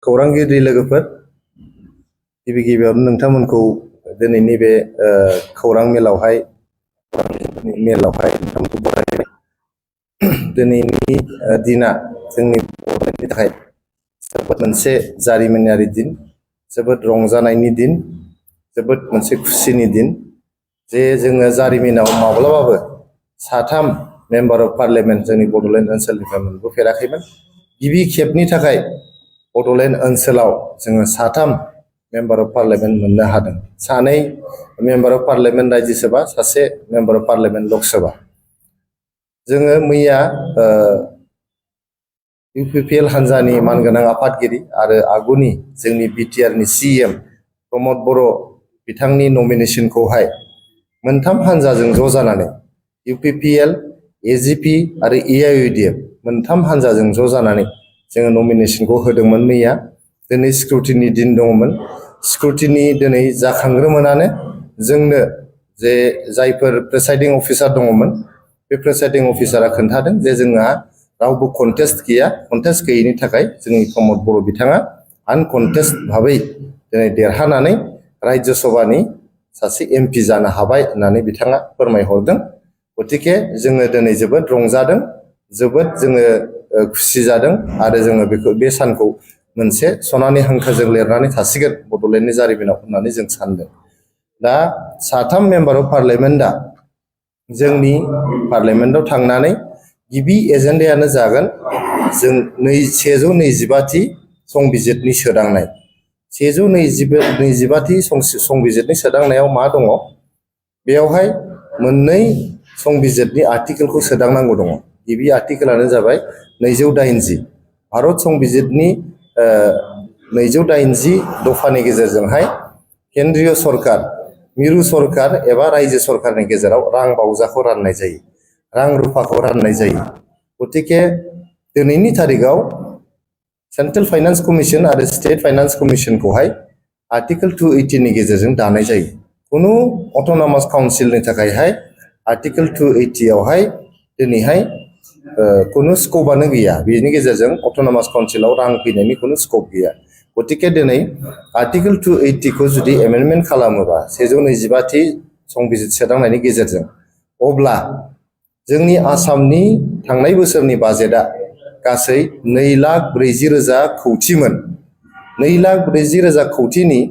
खौरांगिरि लोगोफोर गिबि गिबियावनो नोंथांमोनखौ दिनैनि बे खौरां मेलावहाय नोंथांमोनखौ बरायबाय। दिनैनि दिना जोंनि बर'नि थाखाय जोबोद मोनसे जारिमिनारि दिन, जोबोद रंजानायनि दिन, जोबोद मोनसे खुसिनि दिन जे जोङो जारिमिनाव माब्लाबाबो साथाम मेम्बार अफ पार्लियामेन्ट जोंनि बड'लेण्ड ओनसोलनिफ्राय मोनबोफेराखैमोन। गिबि खेबनि थाखाय बड'लेण्ड ओनसोलाव जोङो साथाम मेम्बार अफ पार्लियामेन्ट मोननो हादों। सानै मेम्बार अफ पार्लियामेन्ट राज्यसभा, सासे मेम्बार अफ पार्लियामेन्ट लकसभा। जोङो मैया UPPL हान्जानि मानगोनां आफादगिरि आरो आगुनि जोंनि बिटिआरनि CM प्रमद बर' बिथांनि नमिनेसनखौहाय मोनथाम हान्जाजों ज' जानानै UPPL, AGP आरो AIUDF मोनथाम हान्जाजों ज' जानानै जोङो नमिनेसनखौ होदोंमोन मैया। दिनै स्क्रुटिनि दिन दङमोन। स्क्रुटिनि दिनै जाखांग्रोमोनानो जोंनो जे जायफोर प्रिसाइडिं अफिसार दङमोन, बे प्रिसाइडिं अफिसारा खोन्थादों जे जोंहा रावबो कन्टेस्ट गैया। कन्टेस्ट गैयैनि थाखाय जोंनि प्रमद बर' बिथाङा आनकन्टेस्ट भाबै दिनै देरहानानै राज्य सभानि सासे MP जानो हाबाय होननानै बिथाङा फोरमायहरदों। गतिके जोङो दिनै जोबोद रंजादों, जोबोद जोङो खुसि जादों आरो जोङो बे सानखौ मोनसे सनानि हांखोजों लिरनानै थासिगोन बड'लेण्डनि जारिमिनाव होननानै जों सानदों। दा साथाम मेम्बार अफ पार्लियामेन्टआ जोंनि पार्लियामेन्टआव थांनानै गिबि एजेन्डायानो जागोन जों 125थि संबिजिरनि सोदांनाय। 125थि संबिजिरनि सोदांनायाव मा दङ? बेयावहाय मोननै संबिजिरनि आर्टिकेलखौ सोदांनांगौ दङ। गिबि आर्टिकेलानो जाबाय 280। भारत संबिजिरनि 280 दफानि गेजेरजोंहाय केन्द्रीय सरकार, मिरु सरकार एबा रायजो सरकारनि गेजेराव रां बावजाखौ राननाय जायो, रां रुफाखौ राननाय जायो। गतिके दिनैनि थारिखआव सेन्ट्रेल फाइनान्स कमिसन आरो स्टेट फाइनान्स कमिसनखौहाय आर्टिकेल 280 नि गेजेरजों दानाय जायो। खुनु अट'नमास काउन्सिलनि थाखायहाय आर्टिकेल 280 आवहाय दिनैहाय खुनु स्क'पआनो गैया। बेनि गेजेरजों अट'नमास काउन्सिलाव रां फैनायनि खुनु स्क'प गैया। गतिके दिनै आर्टिकेल 280 खौ जुदि एमेन्डमेन्ट खालामोबा 125थि संबिजिर सोदांनायनि गेजेरजों, अब्ला जोंनि आसामनि थांनाय बोसोरनि बाजेटआ गासै 2,40,000 खौटिमोन। 2,40,000 खौटिनि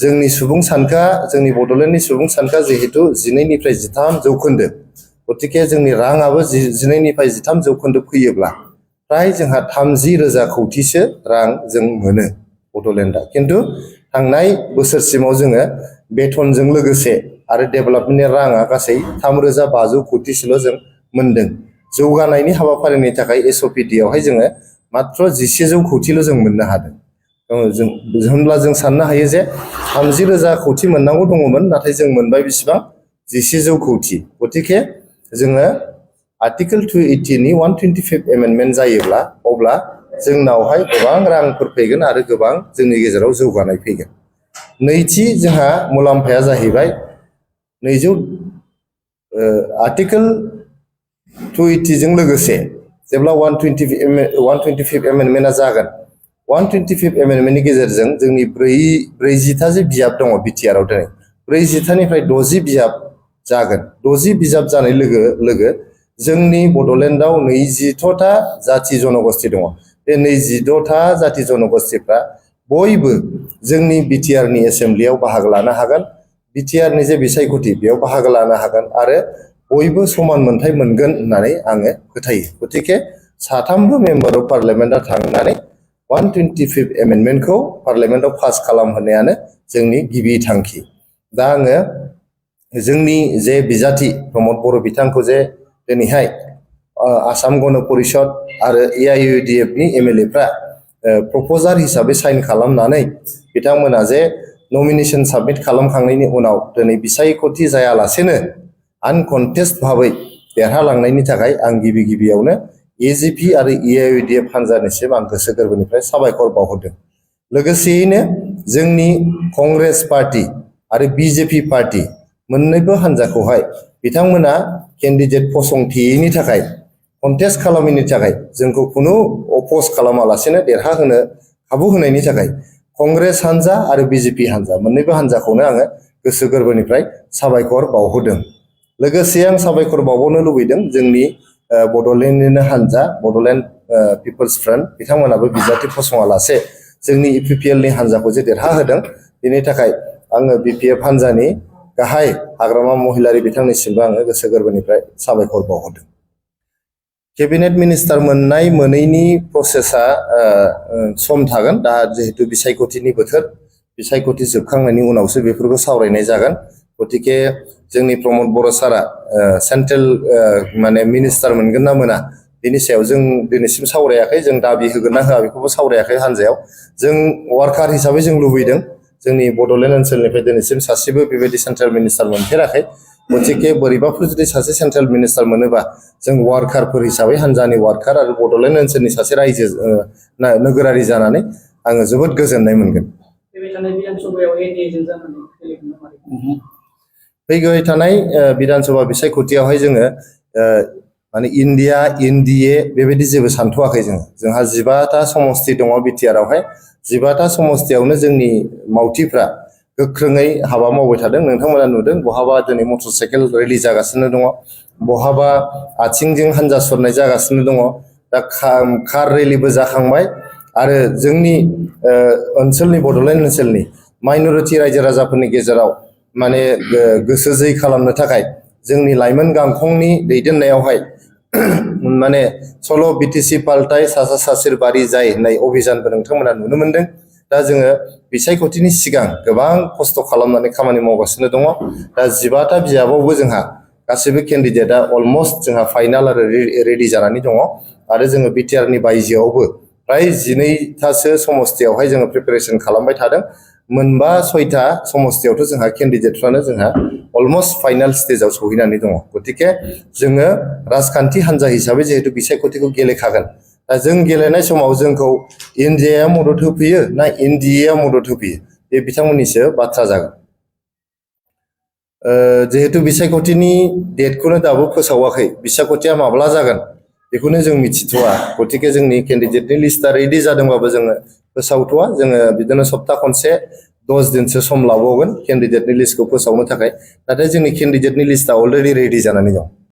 जोंनि सुबुं सानखोआ, जोंनि बड'लेण्डनि सुबुं सानखोआ जिहेतु 12निफ्राय 13%, गतिके जोंनि राङाबो 12निफ्राय 13% फैयोब्ला फ्राय जोंहा 30,000 खौटिसो रां जों मोनो बड'लेण्डआ। खिन्थु थांनाय बोसोरसिमाव जोङो बेथनजों लोगोसे आरो डेभेलपमेन्टनि राङा गासै 3,500 खौटिसोल' जों मोनदों। जौगानायनि हाबाफारिनि थाखाय SOPD आवहाय जोङो मात्र 1,100 खौटिल' जों मोननो हादों। होनब्ला जों साननो हायो जे 30,000 खौटि मोननांगौ दङमोन, नाथाय जों मोनबाय बेसेबां? 1,100 खौटि। गतिके जोङो आर्टिकेल 280 नि 125 एमेन्डमेन्ट जायोब्ला अब्ला जोंनावहाय गोबां रांफोर फैगोन आरो गोबां जोंनि गेजेराव जौगानाय फैगोन। नैथि जोंहा मुलाम्फाया जाहैबाय आर्टिकेल 280 जों लोगोसे जेब्ला 125 एमेन्डमेन्टआ जागोन, 125 एमेन्डमेन्टनि गेजेरजों जोंनि 40था जे बिजाब दङ बिटिआरआव दिनै, 40थानिफ्राय 60 बिजाब जागोन। 60 बिजाब जानाय लोगो लोगो जोंनि बड'लेण्डआव 22था जाथि जनगोष्ठी दङ। बे 22था जाथि जनगोष्ठीफ्रा बयबो जोंनि बिटिआरनि एसेम्ब्लियाव बाहागो लानो हागोन। बिटिआरनि जे बिसायख'थि बेयाव बाहागो लानो हागोन आरो बयबो समान मोनथाय मोनगोन होननानै आङो फोथायो। गतिके साथामबो मेम्बार अफ पार्लियामेन्टआ थांनानै 125 एमेन्डमेन्टखौ पार्लियामेन्टआव पास खालामहोनायानो जोंनि गिबि थांखि। दा आङो जोंनि जे बिजाथि प्रमद बर' बिथांखौ जे दिनैहाय आसाम गण परिषद आरो AIUDFनि MLAफ्रा प्रप'जार हिसाबै साइन खालामनानै बिथांमोना जे नमिनेसन साबमिट खालामखांनायनि उनाव दिनै बिसायख'थि जायालासेनो आनकन्टेस्ट भाबै देरहालांनायनि थाखाय आं गिबि गिबियावनो AGP आरो AIUDF हान्जानिसिम आं गोसो गोरबोनिफ्राय साबायखर बावहरदों। लोगोसेयैनो जोंनि कंग्रेस पार्टी आरो BJP पार्टी मोन्नैबो हान्जाखौहाय बिथांमोना केन्डिडेट फसंथेयैनि थाखाय, कन्टेस्ट खालामैनि थाखाय जोंखौ खुनु अप'ज खालामालासेनो देरहाहोनो खाबु होनायनि थाखाय कंग्रेस हान्जा आरो बिजेपि हान्जा मोन्नैबो हान्जाखौनो आङो गोसो गोरबोनिफ्राय साबायखर बावहोदों। लोगोसे आं साबायखर बावबावनो लुबैदों जोंनि बड'लेण्डनिनो हान्जा बड'लेण्ड पिपल्स फ्रन्ट बिथांमोनाबो बिजाथि फसङालासे जोंनि UPPLनि हान्जाखौ जे देरहाहोदों बेनि थाखाय आङो BPF हान्जानि गाहाय हाग्रामा महिलारि बिथांनिसिमबो आङो गोसो गोरबोनिफ्राय साबायखर बावहरदों। केबिनेट मिनिस्टार मोननाय मोनैनि प्रसेसा सम थागोन दा जिहेतु बिसायख'थिनि बोथोर बिसायख'थि जोबखांनायनि उनावसो बेफोरखौ सावरायनाय जागोन। गतिके जोंनि प्रमद बर' सारा सेन्ट्रेल माने मिनिस्टार मोनगोन ना मोना बेनि सायाव जों दिनैसिम सावरायाखै, जों दाबि होगोन ना होआ बेखौबो सावरायाखै हान्जायाव। जों वार्कार हिसाबै जों लुबैदों जोंनि बड'लेण्ड ओनसोलनिफ्राय दिनैसिम सासेबो बेबायदि सेन्ट्रेल मिनिस्टार मोनफेराखै। गतिके बोरैबाफोर जुदि सासे सेन्ट्रेल मिनिस्टार मोनोबा जों वार्कारफोर हिसाबै हान्जानि वार्कार आरो बड'लेण्ड ओनसोलनि सासे रायजो नोगोरारि जानानै आङो जोबोद गोजोननाय मोनगोन। फैबाय थानाय बिधान सभा बिसायख'थियावहाय जोङो माने इन्डिया NDA बेबायदि जेबो सानथ'वाखै जोंहा 12टा समस्ति दङ बिटिआरआवहाय 12टा समस्तियावनो जोंनि मावथिफ्रा गोख्रोङै हाबा मावबाय थादों। नोंथांमोना नुदों बहाबा दिनै मटर साइकेल रेलि जागासिनो दङ, बहाबा आथिंजों हान्जा सुरनाय जागासिनो दङ, दा कार रेलिबो जाखांबाय आरो जोंनि ओनसोलनि बड'लेण्ड ओनसोलनि माइनरिटि रायजो राजाफोरनि गेजेराव माने गोसो जै खालामनो थाखाय जोंनि लाइमोन गांखंनि दैदेननायावहाय माने सल' BTC पालटाय सासा सासिर बारि जाय होननाय अभियानबो नोंथांमोना नुनो मोनदों। दा जोङो बिसायख'थिनि सिगां गोबां खस्थ' खालामनानै खामानि मावगासिनो दङ। दा 12टा बिजाबावबो जोंहा गासैबो केन्डिडेटआ अलमस्ट जोंहा फाइनाल आरो रेडि जानानै दङ आरो जोङो बिटिआरनि बायजोआवबो फ्राय 12टासो समस्तियावहाय जोङो प्रिपेरेसन खालामबाय थादों। मोनबा 6टा समस्तियावथ' जोंहा केन्डिडेटफ्रानो जोंहा अलमस्ट फाइनाल स्टेजाव सहैनानै दङ। गतिके जोङो राजखान्थि हान्जा हिसाबै जिहेतु बिसायख'थिखौ गेलेखागोन। दा जों गेलेनाय समाव जोंखौ इन्डियाया मदद होफैयो ना NDA मदद होफैयो बे बिथांमोननिसो बाथ्रा जागोन। जिहेतु बिसायख'थिनि डेटखौनो दाबो फोसावाखै, बिसायख'थिया माब्ला जागोन बेखौनो जों मिथिथ'वा। गतिके जोंनि केन्डिडेटनि लिस्टआ रेडि जादोंबाबो जोङो फोसावथ'वा, जोङो बिदिनो सप्ता खनसे 10 दिनसो सम लाबावगोन केन्डिडेटनि लिस्टखौ फोसावनो थाखाय। नाथाय जोंनि केन्डिडेटनि लिस्टआ अलरेडि रेडि जानानै दं।